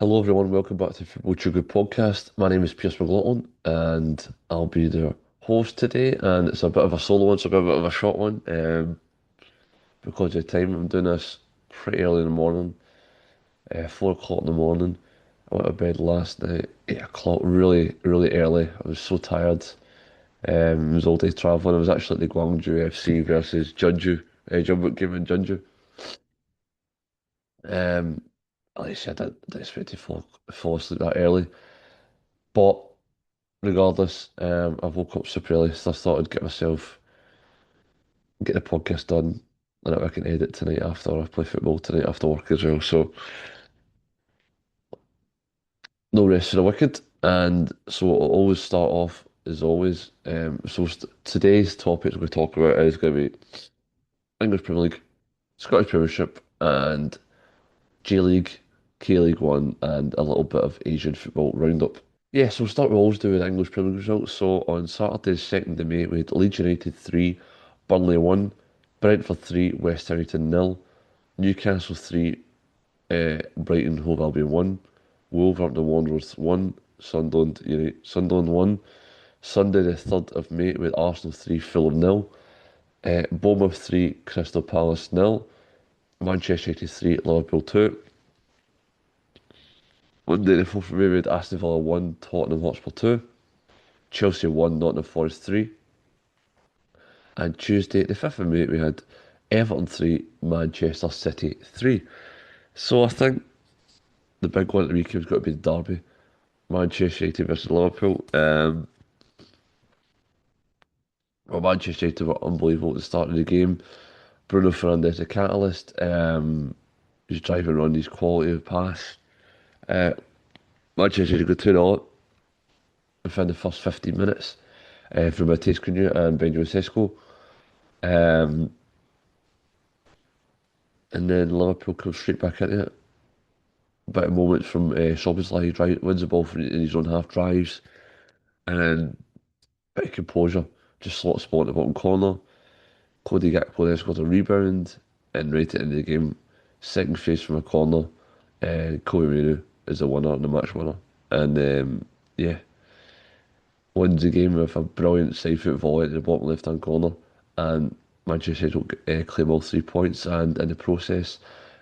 Hello everyone, welcome back to Football Chuggu Podcast. My name is Pearse McLaughlin and I'll be the host today, and it's a bit of a solo one, so a bit of a short one. Because of the time, I'm doing this pretty early in the morning, 4 o'clock in the morning. I went to bed last night, 8 o'clock, really, really early. I was so tired. It was all day travelling. I was actually at the Gwangju FC versus Jeonju, Jeonbuk game in Jeonju. Um, like I said, I didn't expect to fall asleep that early. But regardless, I woke up super early, so I thought I'd get the podcast done, and that I can edit tonight after I play football tonight after work as well. So no rest for the wicked. And so I'll always start off as always. Today's topic we're going to talk about is going to be English Premier League, Scottish Premiership, and J League, K League One, and a little bit of Asian football roundup. Yeah, so we'll start with always do with English Premier League results. So on Saturday, 2nd of May, we had Leeds United 3, Burnley 1, Brentford 3, West Ham United 0, Newcastle 3, Brighton Hove Albion 1, Wolverhampton Wanderers 1, Sunderland 1. Sunday, the 3rd of May, we had Arsenal 3, Fulham 0, Bournemouth 3, Crystal Palace 0, Manchester United 3, Liverpool 2. Monday, the 4th of May, we had Aston Villa 1, Tottenham Hotspur 2. Chelsea 1, Nottingham Forest 3. And Tuesday, the 5th of May, we had Everton 3, Manchester City 3. So I think the big one at the weekend's got to be the derby. Manchester United versus Liverpool. Manchester United were unbelievable at the start of the game. Bruno Fernandes, the catalyst. He's driving around his quality of pass. Manchester United got 2-0 up within the first 15 minutes from Matheus Cunha and Benjamin Sesko. And then Liverpool comes straight back into it. Bit of moments from Szoboszlai, wins the ball in his own half, drives, and then bit of composure, just slot spot in the bottom corner. Cody Gakpo then scores a rebound and right at the end of the game, second face from a corner, and Kobe Minu is the winner and the match winner. And yeah, wins the game with a brilliant side foot volley at the bottom left hand corner, and Manchester United will claim all 3 points, and in the process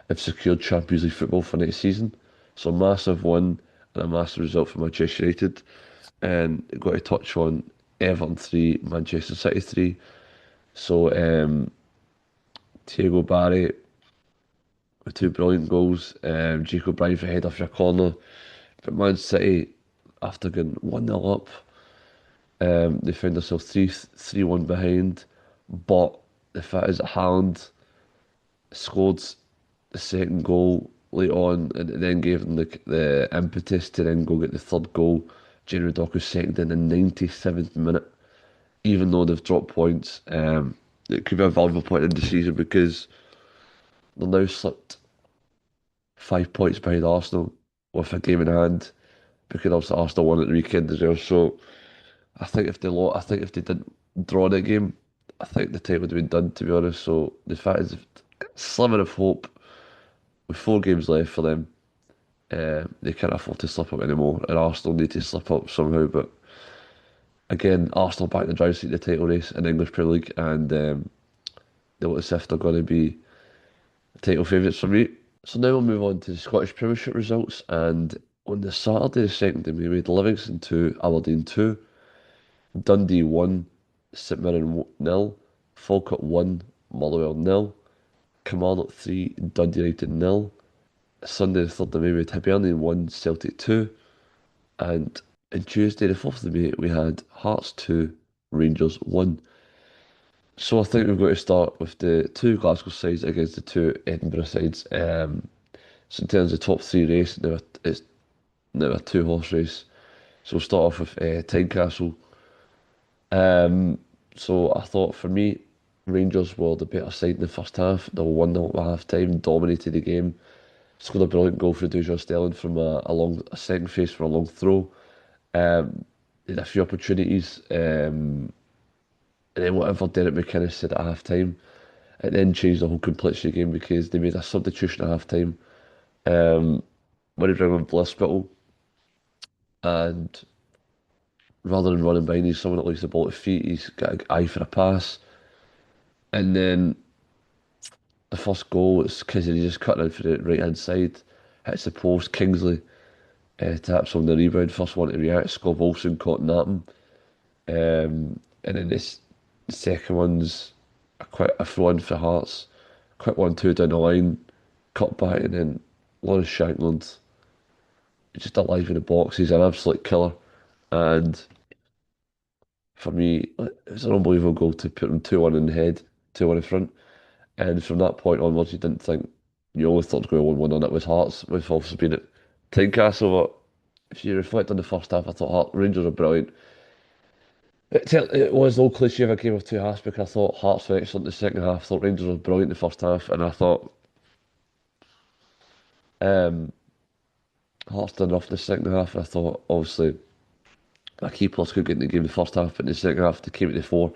have secured Champions League football for next season. So a massive win and a massive result for Manchester United. And got to touch on Everton 3, Manchester City 3. So Thiago Barry with 2 brilliant goals, Jacob Bryan for a header for a corner. But Man City, after getting 1-0 up, they found themselves 3-1 behind. But the fact is that Haaland scored the second goal late on, and it then gave them the impetus to then go get the third goal. Jeremy Doku's second in the 97th minute. Even though they've dropped points, it could be a valuable point in the season because they're now slipped 5 points behind Arsenal with a game in hand, because obviously Arsenal won at the weekend as well. So I think if they didn't draw the game, I think the title would have been done, to be honest. So the fact is, sliver of hope with 4 games left for them. They can't afford to slip up anymore, and Arsenal need to slip up somehow. But again, Arsenal back in the driver's seat of the title race in the English Premier League, and they look as if they're going to be title favourites for me. So now we'll move on to the Scottish Premiership results, and on the Saturday, the 2nd of May, we had Livingston 2, Aberdeen 2, Dundee 1, St Mirren 0, Falkirk 1, Motherwell 0, Kilmarnock 3, Dundee United 0. Sunday, the 3rd of May, we had Hibernian 1, Celtic 2, and on Tuesday, the 4th of May, we had Hearts 2, Rangers 1. So I think we've got to start with the 2 Glasgow sides against the 2 Edinburgh sides. So in terms of the top 3 race, it's now a 2-horse race. So we'll start off with Tynecastle. So I thought, for me, Rangers were the better side in the first half. They were 1-0 at half time, dominated the game. Scored a brilliant goal for Dujon Sterling from a second face for a long throw. They had a few opportunities, and then whatever Derek McInnes said at half time, it then changed the whole complexion of the game because they made a substitution at half time. when he bring on Bliss and rather than running behind, he's someone that leaves the ball at feet. He's got an eye for a pass. And then the first goal is because he just cut in for the right hand side, hits the post. Kingsley taps on the rebound. First one to react. Scott Wilson caught napping. And then this second one's a throw in for Hearts. Quick 1-2 down the line, cut back, and then Lawrence Shankland just alive in the box. He's an absolute killer. And for me, it was an unbelievable goal to put him 2-1 in the head, 2-1 in front. And from that point onwards, you didn't think, you always thought it was going to 1-1 on it with Hearts, with obviously been at Tynecastle. But if you reflect on the first half, I thought Rangers were brilliant. It was no cliche of a game of two halves because I thought Hearts were excellent in the second half. I thought Rangers were brilliant in the first half, and I thought um, Hearts done enough in the second half. And I thought obviously a key plus could get in the game in the first half, but in the second half they came to the fore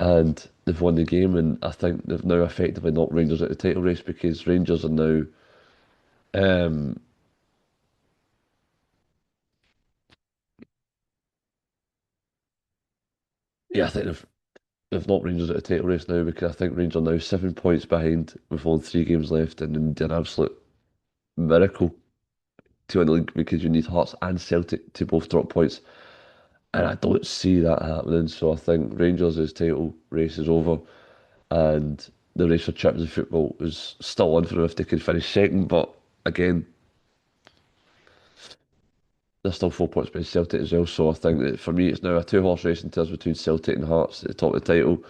and they've won the game. And I think they've now effectively knocked Rangers out of the title race because Rangers are now um, yeah, I think they've knocked Rangers out of the title race now because I think Rangers are now 7 points behind with only 3 games left, and then did an absolute miracle to win the league because you need Hearts and Celtic to both drop points. And I don't see that happening. So I think Rangers' title race is over, and the race for Champions League football is still on for them if they can finish second. But again, they're still 4 points behind Celtic as well. So I think that for me, it's now a two-horse race in terms between Celtic and Hearts at the top of the title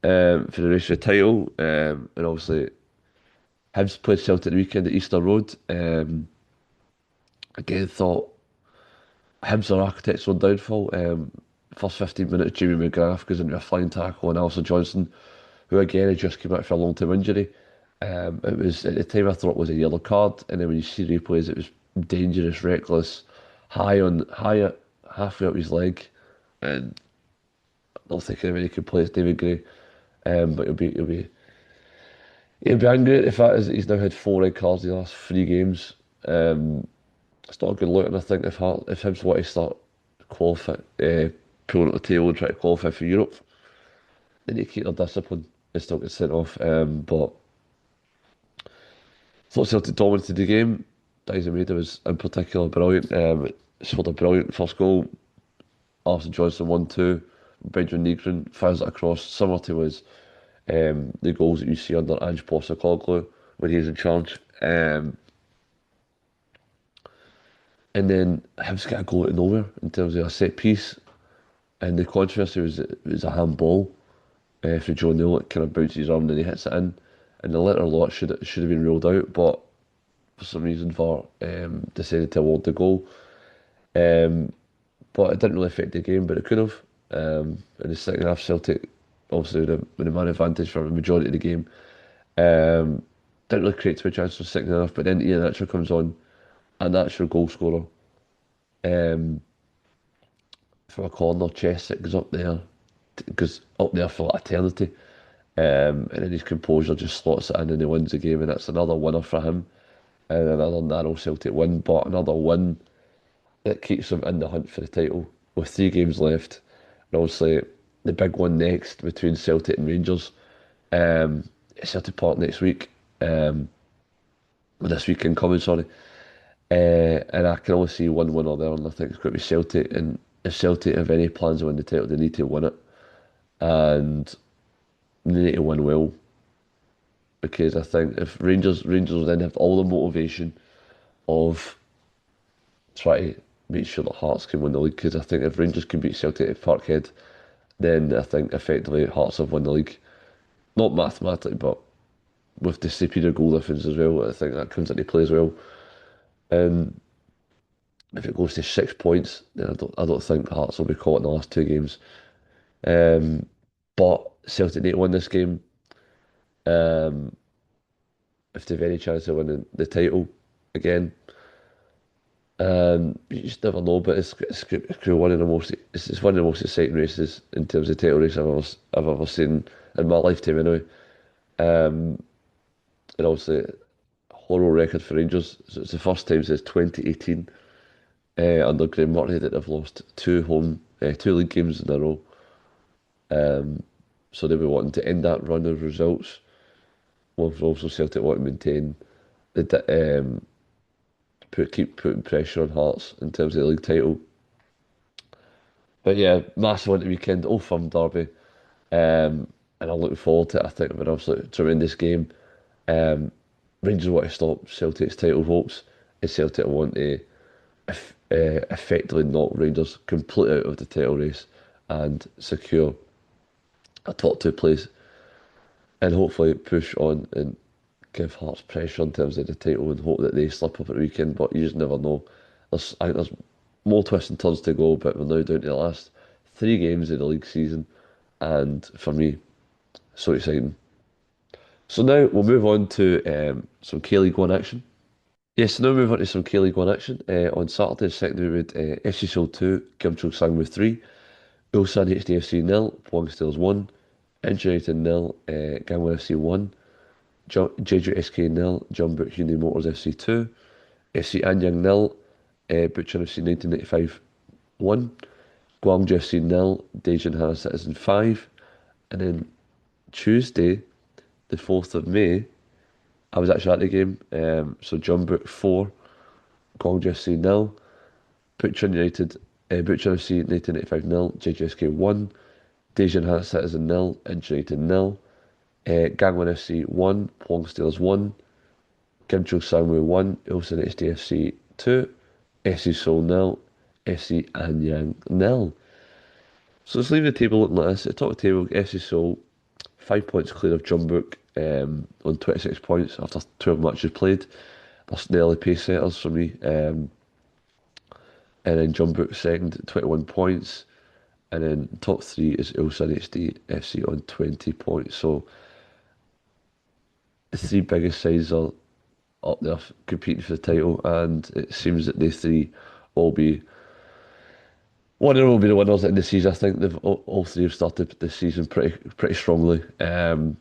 for the race for the title. And obviously, Hibs played Celtic the weekend at Easter Road. Again, thought Hibs are architects on downfall. First 15 minutes, Jamie McGrath goes into a flying tackle on Alison Johnson, who again had just came out for a long-term injury. It was at the time I thought it was a yellow card, and then when you see replays, it was dangerous, reckless, high halfway up his leg, and I don't think anybody could play as David Gray. But he'll be angry at the fact is that he's now had 4 red cards in the last 3 games. It's not a good look, and I think if Hibs want to start qualify, pulling up the table and try to qualify for Europe, they need to keep their discipline and still get sent off. But I thought Celtic dominated the game. Dyson Maeda was in particular brilliant. Scored a brilliant first goal. Alison Johnson 1-2. Benjamin Negron fires it across, similar to the goals that you see under Ange Postecoglou when he's in charge. And then Hibs got a goal out of nowhere in terms of a set piece. And the controversy was it was a handball for Joe Neal. It kind of bounces his arm and he hits it in. And the letter law should have been ruled out, but for some reason VAR decided to award the goal. But it didn't really affect the game, but it could have. In the second half, Celtic obviously with a man advantage for the majority of the game. Didn't really create too much chances for the second half, but then Ian Mitchell comes on, a natural goal scorer. From a corner, chest it goes up there for like eternity. And then his composure just slots it in and he wins the game, and it's another winner for him. And another narrow Celtic win, but another win that keeps them in the hunt for the title with 3 games left. And obviously, the big one next between Celtic and Rangers. At Celtic Park next week. This weekend coming, sorry. And I can only see one winner there, and I think it's going to be Celtic. And if Celtic have any plans to win the title, they need to win it. And they need to win well. Because I think if Rangers then have all the motivation of trying to make sure that Hearts can win the league. Because I think if Rangers can beat Celtic at Parkhead, then I think effectively Hearts have won the league. Not mathematically, but with the superior goal difference as well. I think that comes into play as well. And if it goes to 6 points, then I don't think Hearts will be caught in the last 2 games. But Celtic need to win this game. If they have any chance of winning the title again. You just never know, but it's one of the most it's one of the most exciting races in terms of title race I've ever seen in my lifetime anyway. And obviously horrible record for Rangers. So it's the first time since 2018 under Graham Murray that they've lost two league games in a row. So they'll be wanting to end that run of results. Well, also Celtic want to maintain keep putting pressure on Hearts in terms of the league title. But yeah, massive one the weekend, Old Firm derby, and I'm looking forward to it. I think it'll be an absolute tremendous game. Rangers want to stop Celtic's title hopes, and Celtic want to effectively knock Rangers completely out of the title race and secure a top two place, and hopefully push on and give Hearts pressure in terms of the title and hope that they slip up at the weekend. But you just never know. I think there's more twists and turns to go, but we're now down to the last three games of the league season, and for me, so exciting. So now we'll move on to some K-League One action. Yes, so now we move on to some K-League One action. On Saturday, second we had FC Seoul 2, Gimchuk Sangwoo 3, Ulsan HDFC 0, Pohang Steelers 1, Incheon United 0, Gangwon FC 1, Jeju SK 0, Jeonbuk Hyundai Motors FC 2, FC Anyang 0, Bucheon FC 1995 1, Gwangju FC 0, Daejeon Hana Citizen 5, and then Tuesday, the 4th of May, I was actually at the game. So Jeonbuk 4, Gwangju FC 0, Bucheon FC 1985 0, Jeju SK 1, Daejeon Hana Citizen 0, Incheon United 0, Gangwon FC 1, Pohang Steelers 1, Gimchuk Sangwoo 1, Ulsan HDFC 2, FC Seoul 0, FC Anyang 0. So let's leave the table looking like this. At the top of the table, FC Seoul, 5 points clear of Jeonbuk on 26 points after 12 matches played. That's the early pace setters for me. And then Jeonbuk second, 21 points. And then top three is Ulsan HDFC on 20 points. So the three biggest sides are up there competing for the title, and it seems that they three will be one of them will be the winners in the season. I think they've all three have started the season pretty strongly, and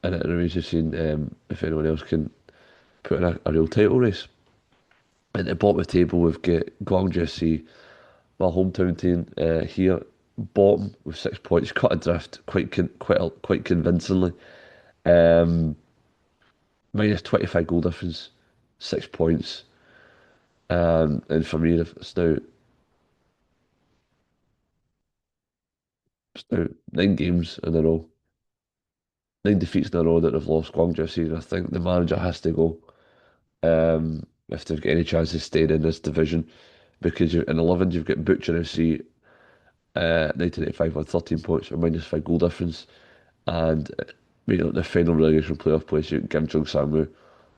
it remains to be seen if anyone else can put in a real title race. At the bottom of the table, we've got Gwangju FC, my hometown team here, bottom with 6 points, cut adrift quite convincingly. Minus 25 goal difference, 6 points. And for me, it's now 9 games in a row, 9 defeats in a row that they've lost Gwangju FC. And I think the manager has to go if they've got any chance of staying in this division. Because in 11th, you've got Bucheon FC 1985 on 13 points, or minus 5 goal difference. And the final relegation playoff place, you got Gimchuk Sangwoo,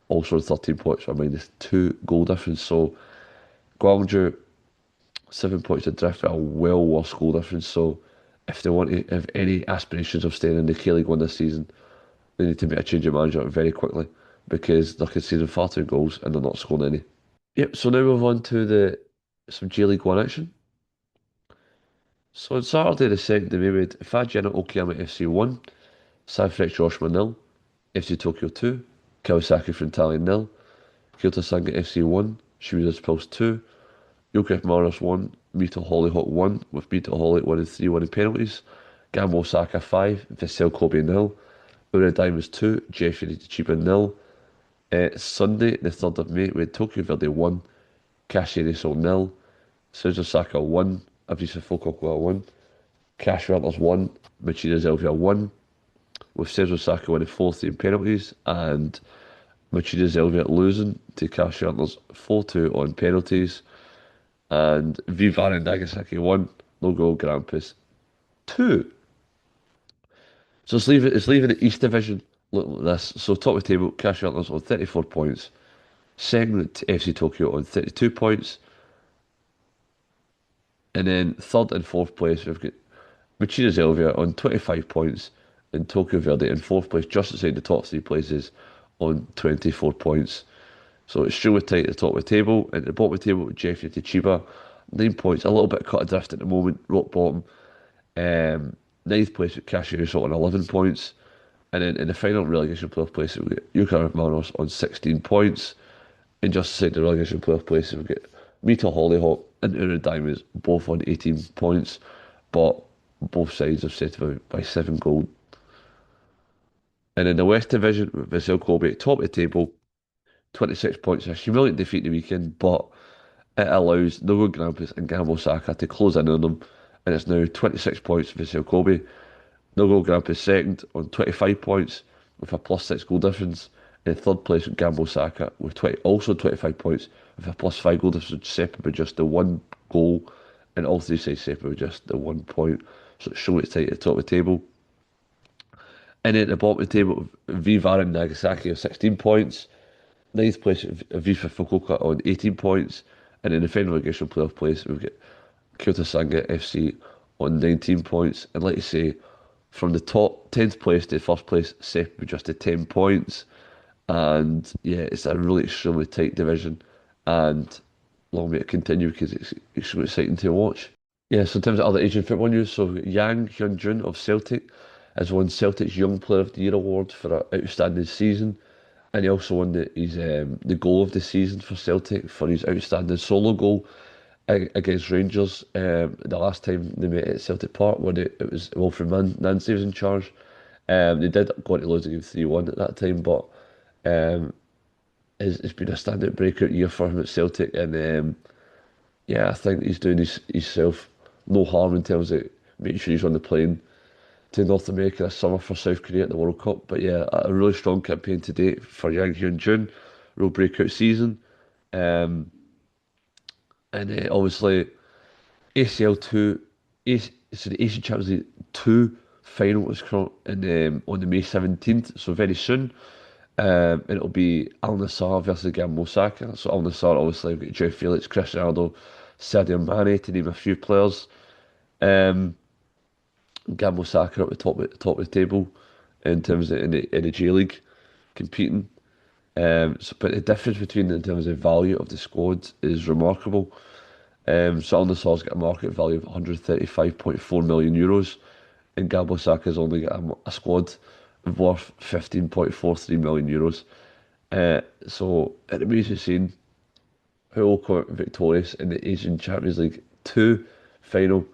also 13 points, or minus 2 goal difference. So Gwangju, 7 points adrift, a well worse goal difference. So if they want to have any aspirations of staying in the K-League One this season, they need to make a change of manager very quickly, because they're conceding far too goals and they're not scoring any. Yep, so now we move on to some J-League One action. So on Saturday the 2nd of May, we had Fajina Okayama FC 1, Sanfrecce Hiroshima 0, FC Tokyo 2, Kawasaki Frontale 0, Kyoto Sanga FC 1, Shimizu's Pulse 2, Yokohama Marinos 1, Mito Hollyhock 1, with Mito Holly winning 3-1 in penalties, Gamba Osaka 5, Vissel Kobe 0, Ura Diamonds 2, Jeff United Chiba 0. Sunday, the 3rd of May, we had Tokyo Verde 1, Kashieri Seoul 0, Suzu Osaka 1, Avisa Fukuoka 1, Cash Rattlers 1, Machida Zelvia 1, with Suzu Osaka winning 4-3 in penalties, and Machida Zelvia losing to Cash Rattlers 4-2 on penalties, and Vivan and Nagasaki 1, no goal Grampus 2. So it's leaving the East Division looking like this. So top of the table, Cash Rattlers on 34 points. Second, FC Tokyo on 32 points. And then third and fourth place, we've got Machida Zelvia on 25 points, and Tokyo Verde in fourth place, just outside the top three places, on 24 points. So it's still tight at the top of the table. And at the bottom of the table, Jeff United Chiba, 9 points, a little bit cut adrift at the moment, rock bottom. Ninth place with Cashew on 11 points. And then in the final relegation playoff place, we get Yukar Mariners on 16 points. And just to say the relegation playoff place, we get Mita Hollyhock and Ura Diamonds both on 18 points, but both sides have set by 7 goals. And in the West Division, with Vissel Kobe top of the table, 26 points, a humiliating defeat the weekend, but it allows Nogo Grampus and Gambo Saka to close in on them, and it's now 26 points for Vissel Kobe. Nogo Grampus second on 25 points with a +6 goal difference. In third place with Gambo Saka with 20, also 25 points with a +5 goal difference, separate by just the 1 goal, and all three sides separate by just the 1 point. So it's showing it's tight at the top of the table. And at the bottom of the table, Vivar and Nagasaki have 16 points. Ninth place, Viva Fukuoka on 18 points. And in the final relegation playoff place, we've got Kyoto Sanga FC on 19 points. And like I say, from the top 10th place to first place, separate with just the 10 points. And yeah, it's a really extremely tight division. And long may it continue because it's extremely exciting to watch. Yeah, so in terms of other Asian football news, so Yang Hyun-Jun of Celtic has won Celtic's Young Player of the Year award for an outstanding season. And he also won the goal of the season for Celtic for his outstanding solo goal against Rangers the last time they met at Celtic Park when it was Wilfred Nancy was in charge. They did go on to lose the game 3-1 at that time, but it's been a standout breakout year for him at Celtic. And yeah, I think he's doing himself no harm in terms of making sure he's on the plane to North America this summer for South Korea at the World Cup. But yeah, a really strong campaign to date for Yang Hyun-Jun. Real breakout season. And obviously ACL 2, so the Asian Champions League 2 final is on the May 17th, so very soon. And it'll be Al Nassr versus Gamba Osaka. So Al Nassr, obviously, we've got Joe Felix, Cristiano Ronaldo, Sadio Mane, to name a few players. Gamba Osaka at the top of the table in terms of in the J League competing. But the difference between in terms of value of the squad is remarkable. So Al Nassr's got a market value of 135.4 million euros, and Gamba Osaka's only got a squad worth 15.43 million euros. So it remains to be seen who will come out victorious in the Asian Champions League 2 final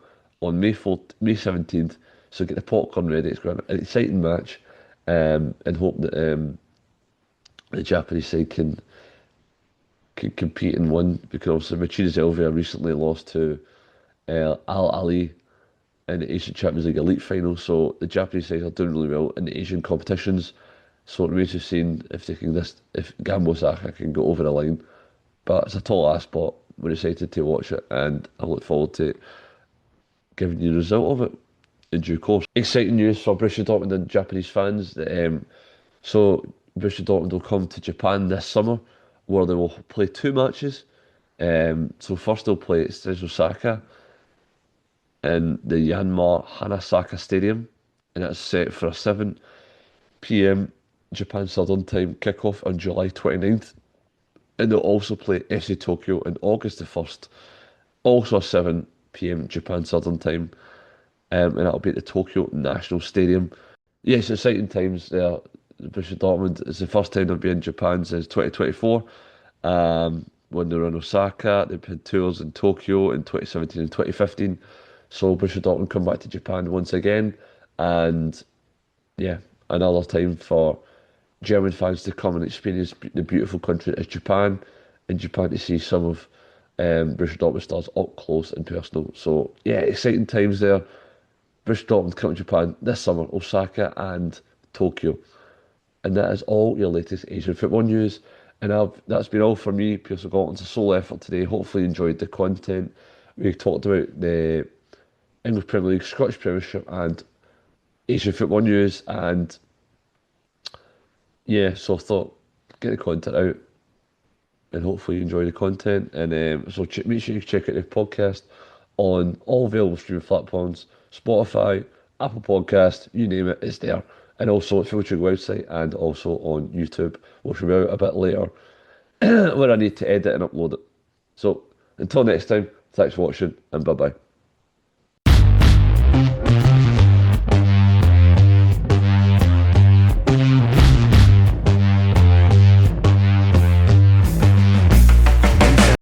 on May 17th. So get the popcorn ready. It's going to be an exciting match, and hope that the Japanese side can compete and win, because obviously Machidas Elvia recently lost to Al Ali in the Asian Champions League Elite final. So the Japanese side are doing really well in the Asian competitions. So it remains to be seen if if Gamba Osaka can go over the line. But it's a tall ask, but we're excited to watch it, and I look forward to giving you the result of it in due course. Exciting news for Borussia Dortmund and Japanese fans. So Borussia Dortmund will come to Japan this summer, where they will play 2 matches. So first they'll play at Steiji Osaka in the Yanmar Hanasaka Stadium, and that's set for a 7 p.m. Japan Southern Time kickoff on July 29th. And they'll also play FC Tokyo on August the 1st, also a 7 p.m. Japan Southern Time, and that'll be at the Tokyo National Stadium. Yes, exciting times there. Borussia Dortmund, it's the first time they'll be in Japan since 2024. When they were in Osaka, they've had tours in Tokyo in 2017 and 2015. So Borussia Dortmund come back to Japan once again, and yeah, another time for German fans to come and experience the beautiful country that is Japan, and Japan to see some of Borussia Dortmund stars up close and personal. So yeah, exciting times there. Borussia Dortmund coming to Japan this summer, Osaka and Tokyo. And that is all your latest Asian football news. And that's been all for me, Pearse McLaughlin. It's a sole effort today. Hopefully you enjoyed the content. We talked about the English Premier League, Scottish Premiership, and Asian football news. And yeah, so I thought, get the content out, and hopefully you enjoy the content. And so make sure you check out the podcast on all available streaming platforms: Spotify, Apple Podcast, you name it, it's there. And also at Football Chuggu website, and also on YouTube, which will be out a bit later, where I need to edit and upload it. So until next time, thanks for watching, and bye bye.